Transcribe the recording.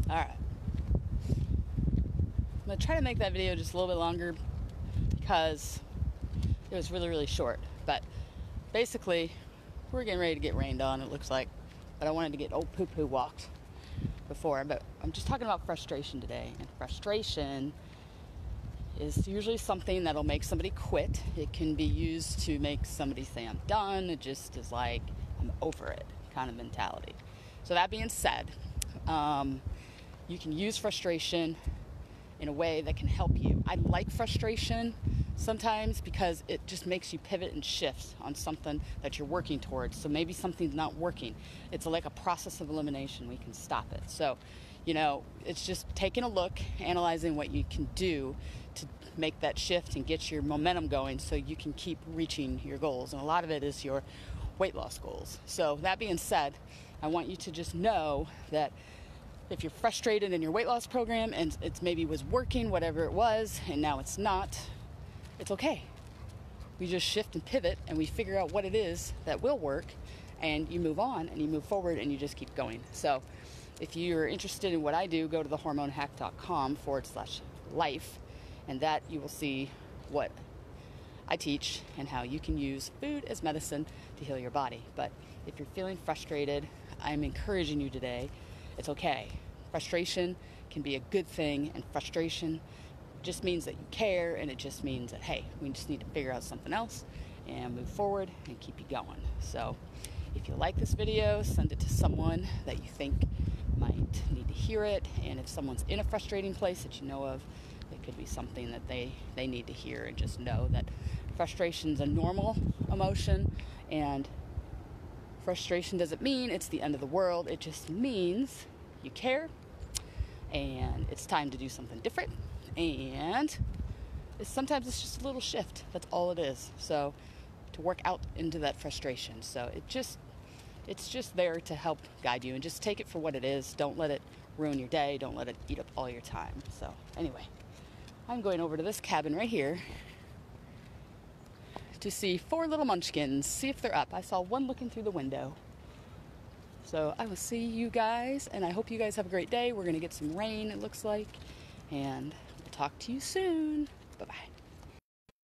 Alright. I'm going to try to make that video just a little bit longer because it was really, really short. But basically, we're getting ready to get rained on, it looks like. But I wanted to get old poo-poo walked before. But I'm just talking about frustration today. And frustration is usually something that'll make somebody quit. It can be used to make somebody say, I'm done. It just is like, I'm over it kind of mentality. So that being said, you can use frustration in a way that can help you. I like frustration sometimes because it just makes you pivot and shift on something that you're working towards. So maybe something's not working. It's like a process of elimination. We can stop it. So, it's just taking a look, analyzing what you can do to make that shift and get your momentum going so you can keep reaching your goals. And a lot of it is your weight loss goals. So that being said, I want you to just know that if you're frustrated in your weight loss program and it maybe was working, whatever it was, and now it's not, it's okay. We just shift and pivot and we figure out what it is that will work, and you move on and you move forward and you just keep going. So if you're interested in what I do, go to thehormonehack.com/life, and that you will see what I teach and how you can use food as medicine to heal your body. But if you're feeling frustrated, I'm encouraging you today, it's okay. Frustration can be a good thing, and frustration just means that you care, and it just means that, hey, we just need to figure out something else and move forward and keep you going. So if you like this video, send it to someone that you think might need to hear it, and if someone's in a frustrating place that you know of, it could be something that they need to hear, and just know that frustration's a normal emotion, and frustration doesn't mean it's the end of the world. It just means you care, and it's time to do something different, and sometimes it's just a little shift. That's all it is. So to work out into that frustration. So it's just there to help guide you, and just take it for what it is. Don't let it ruin your day. Don't let it eat up all your time. So anyway, I'm going over to this cabin right here to see 4 little munchkins, see if they're up. I saw one looking through the window. So I will see you guys, and I hope you guys have a great day. We're going to get some rain, it looks like, and we'll talk to you soon. Bye-bye.